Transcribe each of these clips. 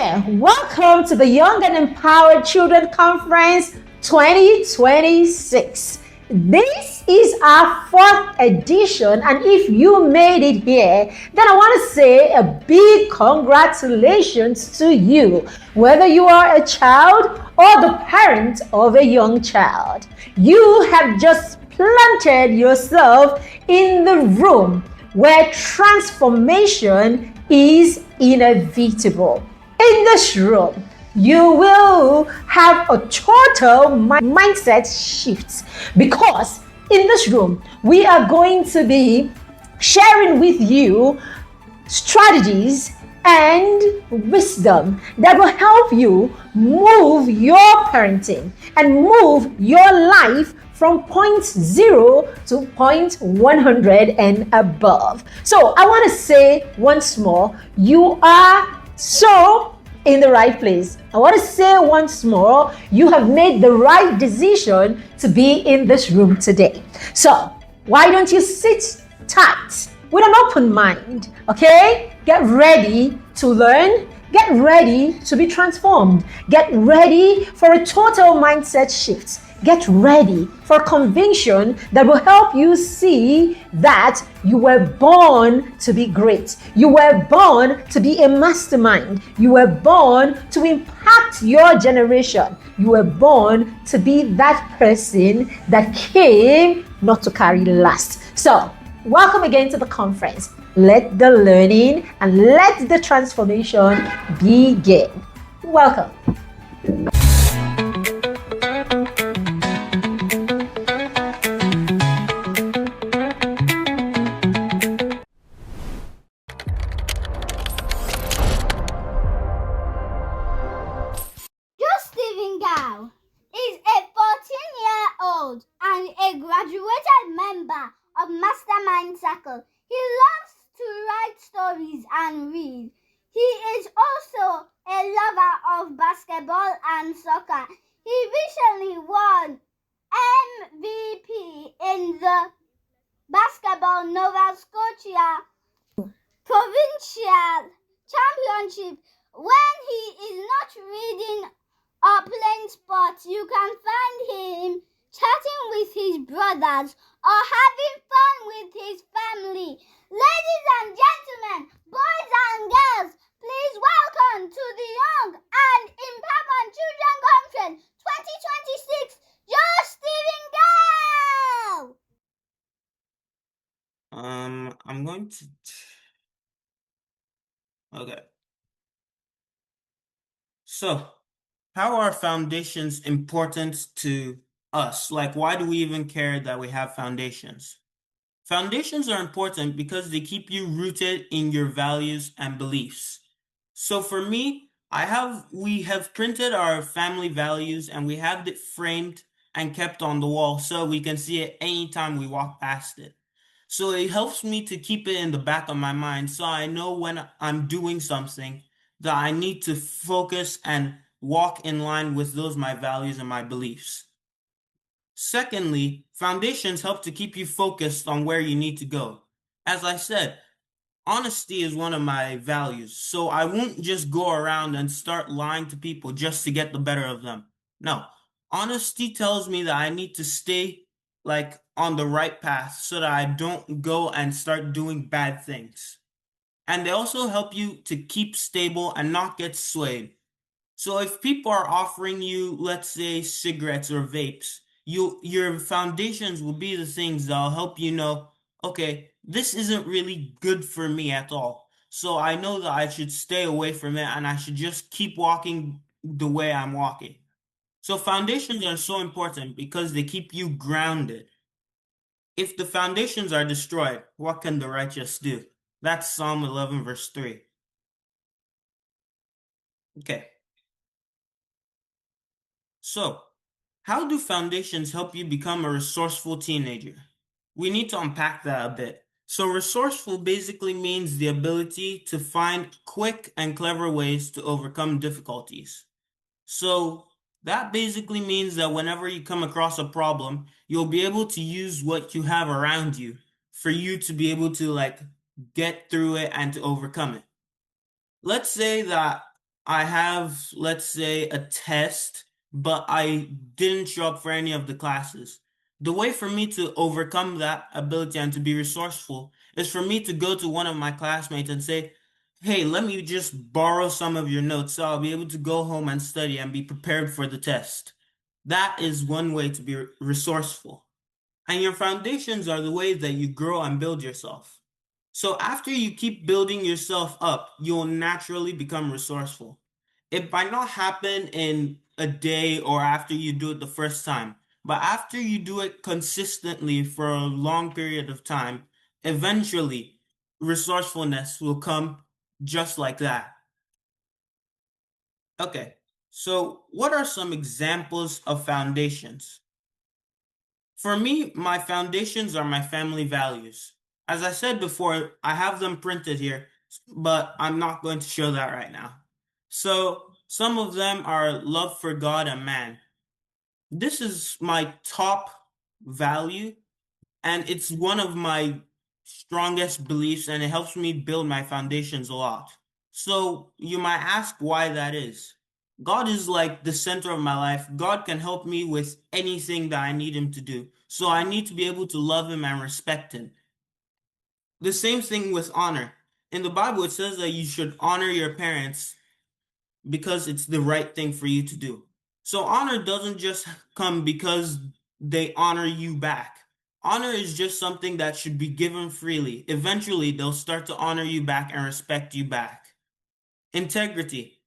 there. Welcome to the Young and Empowered Children Conference 2026. This is our fourth edition, and if you made it here, then I want to say a big congratulations to you, whether you are a child or the parent of a young child. You have just planted yourself in the room where transformation is inevitable. In this room, you will have a total mindset shift, because in this room, we are going to be sharing with you strategies and wisdom that will help you move your parenting and move your life from point 0 to point 100 and above. So I want to say once more, you are so in the right place. I want to say once more, you have made the right decision to be in this room today. So why don't you sit tight with an open mind, okay? Get ready to learn. Get ready to be transformed. Get ready for a total mindset shift. Get ready for conviction that will help you see that you were born to be great. You were born to be a mastermind. You were born to impact your generation. You were born to be that person that came not to carry last. So, welcome again to the conference. Let the learning and let the transformation begin. Welcome. And a graduated member of Mastermind Circle. He loves to write stories and read. He is also a lover of basketball and soccer. He recently won MVP in the Basketball Nova Scotia Provincial Championship. When he is not reading or playing sports, you can find him chatting with his brothers or having fun with his family. Ladies and gentlemen, boys and girls, please welcome to the Young and Empowered Children Conference 2026, Joe Stephen Gale! I'm going to... Okay. So, how are foundations important to us? Like, why do we even care that we have foundations? Foundations are important because they keep you rooted in your values and beliefs. So for me, we have printed our family values and we have it framed and kept on the wall so we can see it anytime we walk past it. So it helps me to keep it in the back of my mind so I know when I'm doing something that I need to focus and walk in line with those my values and my beliefs. Secondly, foundations help to keep you focused on where you need to go. As I said, honesty is one of my values, so I won't just go around and start lying to people just to get the better of them. No, honesty tells me that I need to stay on the right path so that I don't go and start doing bad things. And they also help you to keep stable and not get swayed. So if people are offering you, let's say, cigarettes or vapes, your foundations will be the things that'll help you know, okay, this isn't really good for me at all. So I know that I should stay away from it and I should just keep walking the way I'm walking. So foundations are so important because they keep you grounded. If the foundations are destroyed, what can the righteous do? That's Psalm 11 verse 3. Okay. So, how do foundations help you become a resourceful teenager? We need to unpack that a bit. So resourceful basically means the ability to find quick and clever ways to overcome difficulties. So that basically means that whenever you come across a problem, you'll be able to use what you have around you for you to be able to get through it and to overcome it. Let's say that I have, let's say, a test, but I didn't show up for any of the classes. The way for me to overcome that ability and to be resourceful is for me to go to one of my classmates and say, hey, let me just borrow some of your notes so I'll be able to go home and study and be prepared for the test. That is one way to be resourceful. And your foundations are the ways that you grow and build yourself. So after you keep building yourself up, you'll naturally become resourceful. It might not happen in a day or after you do it the first time, but after you do it consistently for a long period of time, eventually resourcefulness will come just like that. Okay, so what are some examples of foundations? For me, my foundations are my family values. As I said before, I have them printed here, but I'm not going to show that right now. So, some of them are love for God and man. This is my top value, and it's one of my strongest beliefs, and it helps me build my foundations a lot. So, you might ask why that is. God is like the center of my life. God can help me with anything that I need Him to do. So I need to be able to love Him and respect Him. The same thing with honor. In the Bible, it says that you should honor your parents because it's the right thing for you to do. So honor doesn't just come because they honor you back. Honor is just something that should be given freely. Eventually, they'll start to honor you back and respect you back. Integrity.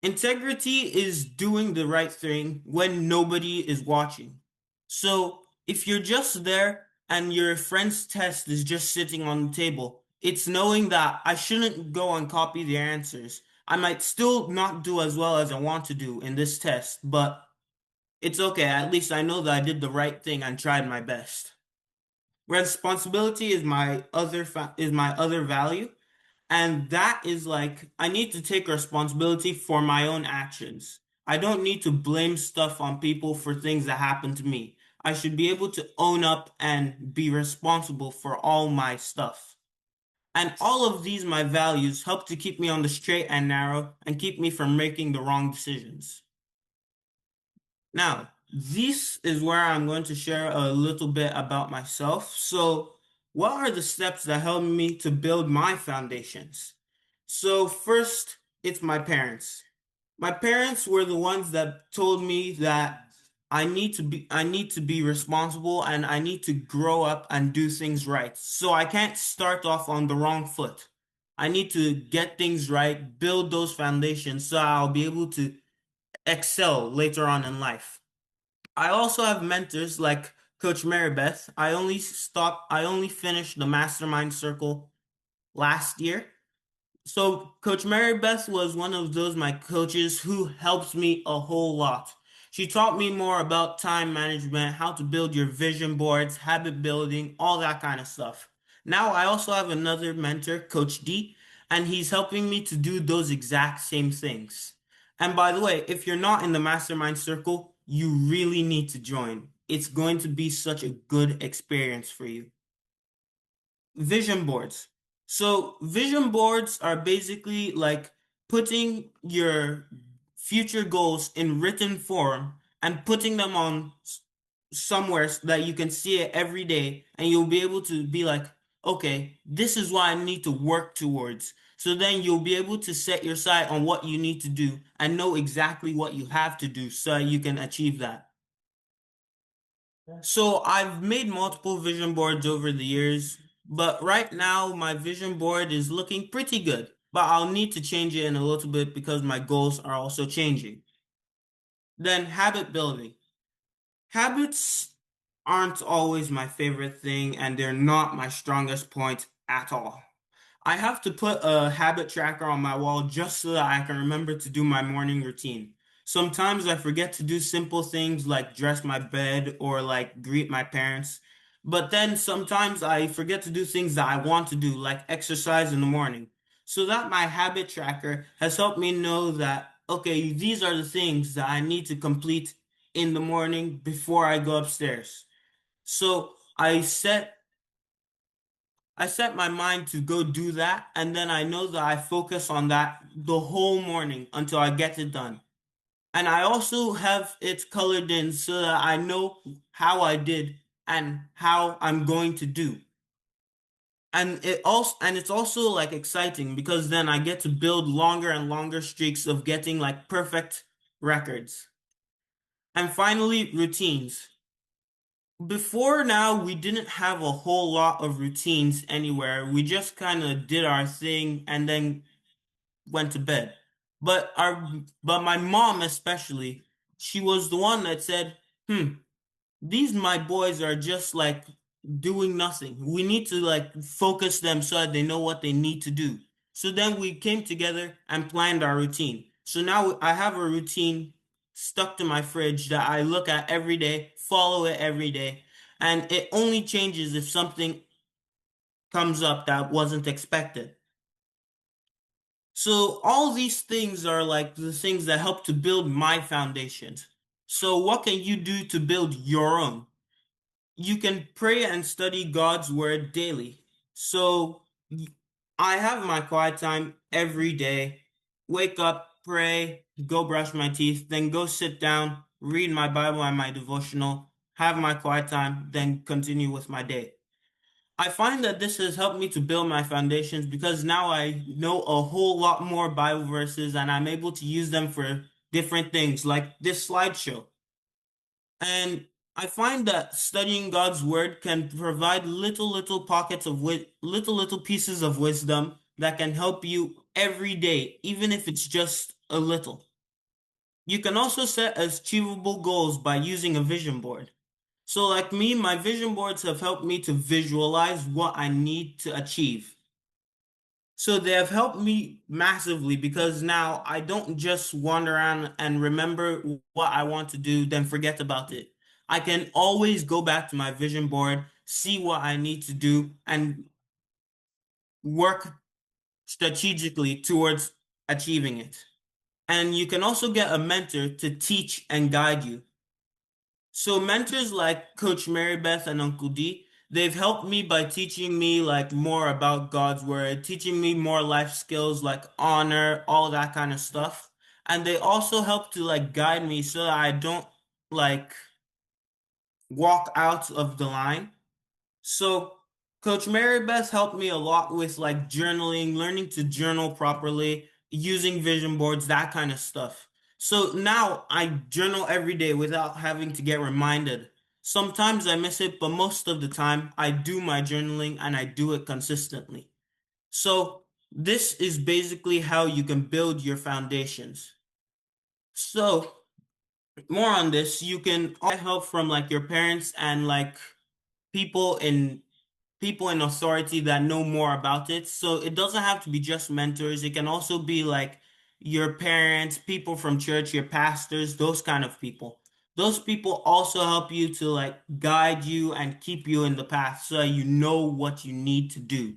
Integrity is doing the right thing when nobody is watching. So if you're just there and your friend's test is just sitting on the table, it's knowing that I shouldn't go and copy the answers. I might still not do as well as I want to do in this test, but it's okay. At least I know that I did the right thing and tried my best. Responsibility is my other value. And that is like, I need to take responsibility for my own actions. I don't need to blame stuff on people for things that happen to me. I should be able to own up and be responsible for all my stuff. And all of these, my values, help to keep me on the straight and narrow and keep me from making the wrong decisions. Now, this is where I'm going to share a little bit about myself. So, what are the steps that help me to build my foundations? So, first, it's my parents. My parents were the ones that told me that I need to be responsible and I need to grow up and do things right. So I can't start off on the wrong foot. I need to get things right, build those foundations so I'll be able to excel later on in life. I also have mentors like Coach Marybeth. I only finished the mastermind circle last year. So Coach Marybeth was one of those my coaches who helps me a whole lot. She taught me more about time management, how to build your vision boards, habit building, all that kind of stuff. Now I also have another mentor, Coach D, and he's helping me to do those exact same things. And by the way, if you're not in the mastermind circle, you really need to join. It's going to be such a good experience for you. Vision boards. So vision boards are basically like putting your future goals in written form and putting them on somewhere that you can see it every day and you'll be able to be like, okay, this is what I need to work towards. So then you'll be able to set your sight on what you need to do and know exactly what you have to do so you can achieve that. So I've made multiple vision boards over the years, but right now my vision board is looking pretty good. But I'll need to change it in a little bit because my goals are also changing. Then habit building. Habits aren't always my favorite thing and they're not my strongest point at all. I have to put a habit tracker on my wall just so that I can remember to do my morning routine. Sometimes I forget to do simple things like dress my bed or like greet my parents. But then sometimes I forget to do things that I want to do, like exercise in the morning. So that my habit tracker has helped me know that, okay, these are the things that I need to complete in the morning before I go upstairs. So I set I set my mind to go do that, and then I know that I focus on that the whole morning until I get it done. And I also have it colored in so that I know how I did and how I'm going to do. And it's also like exciting because then I get to build longer and longer streaks of getting like perfect records. And finally, routines. Before now, we didn't have a whole lot of routines anywhere. We just kind of did our thing and then went to bed. But my mom especially, she was the one that said, these my boys are just like doing nothing. We need to like focus them so that they know what they need to do. So then we came together and planned our routine. So now I have a routine stuck to my fridge that I look at every day, follow it every day, and it only changes if something comes up that wasn't expected. So all these things are like the things that help to build my foundations. So what can you do to build your own? You can pray and study God's word daily. So I have my quiet time every day. Wake up, pray, go brush my teeth, then go sit down, read my Bible and my devotional, have my quiet time, then continue with my day. I find that this has helped me to build my foundations because now I know a whole lot more Bible verses and I'm able to use them for different things like this slideshow. And I find that studying God's word can provide little pockets of little pieces of wisdom that can help you every day, even if it's just a little. You can also set achievable goals by using a vision board. So like me, my vision boards have helped me to visualize what I need to achieve. So they have helped me massively because now I don't just wander around and remember what I want to do, then forget about it. I can always go back to my vision board, see what I need to do, and work strategically towards achieving it. And you can also get a mentor to teach and guide you. So mentors like Coach Mary Beth and Uncle D, they've helped me by teaching me like more about God's word, teaching me more life skills like honor, all that kind of stuff. And they also help to like guide me so that I don't like walk out of the line. So Coach Mary Beth helped me a lot with like journaling, learning to journal properly, using vision boards, that kind of stuff. So now I journal every day without having to get reminded. Sometimes I miss it, but most of the time I do my journaling and I do it consistently. So this is basically how you can build your foundations. So more on this, you can get help from like your parents and like people in people in authority that know more about it. So it doesn't have to be just mentors. It can also be like your parents, people from church, your pastors, those kind of people. Those people also help you to like guide you and keep you in the path so that you know what you need to do.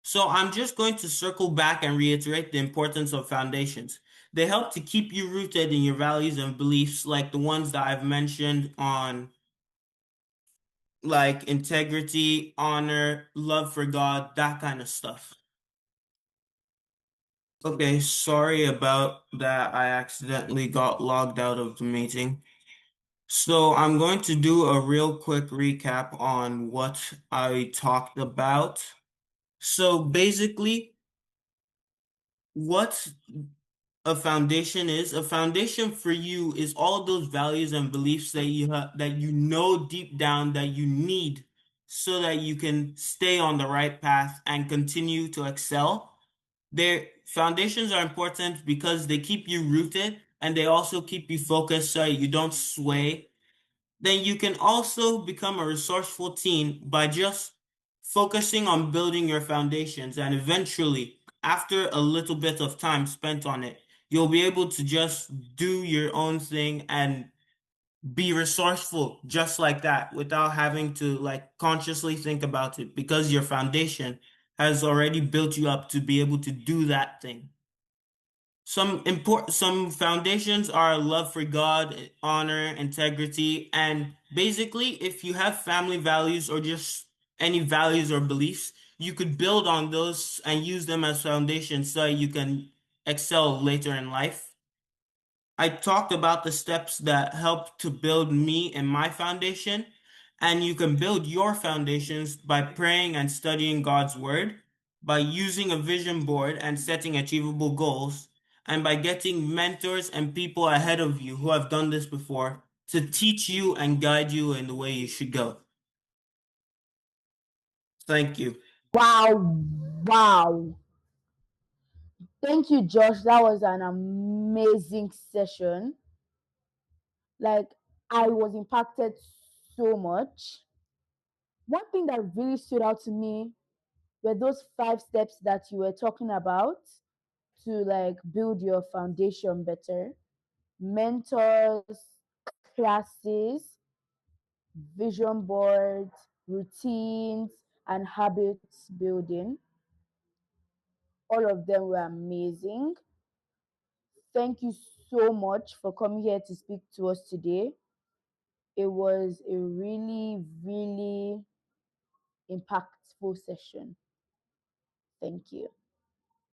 So I'm just going to circle back and reiterate the importance of foundations. They help to keep you rooted in your values and beliefs, like the ones that I've mentioned on like integrity, honor, love for God, that kind of stuff. Okay, sorry about that. I accidentally got logged out of the meeting. So I'm going to do a real quick recap on what I talked about. So basically, what a foundation for you is all those values and beliefs that that you know deep down that you need so that you can stay on the right path and continue to excel. Their foundations are important because they keep you rooted and they also keep you focused so you don't sway. Then you can also become a resourceful teen by just focusing on building your foundations. And eventually, after a little bit of time spent on it, you'll be able to just do your own thing and be resourceful just like that without having to like consciously think about it because your foundation has already built you up to be able to do that thing. Some foundations are love for God, honor, integrity, and basically if you have family values or just any values or beliefs, you could build on those and use them as foundation so you can excel later in life. I talked about the steps that help to build me and my foundation, and you can build your foundations by praying and studying God's word, by using a vision board and setting achievable goals, and by getting mentors and people ahead of you who have done this before to teach you and guide you in the way you should go. Thank you. Wow, wow. Thank you, Josh. That was an amazing session. Like, I was impacted so much. One thing that really stood out to me were those 5 steps that you were talking about to like build your foundation better: mentors, classes, vision boards, routines, and habits building. All of them were amazing. Thank you so much for coming here to speak to us today. It was a really, really impactful session. Thank you.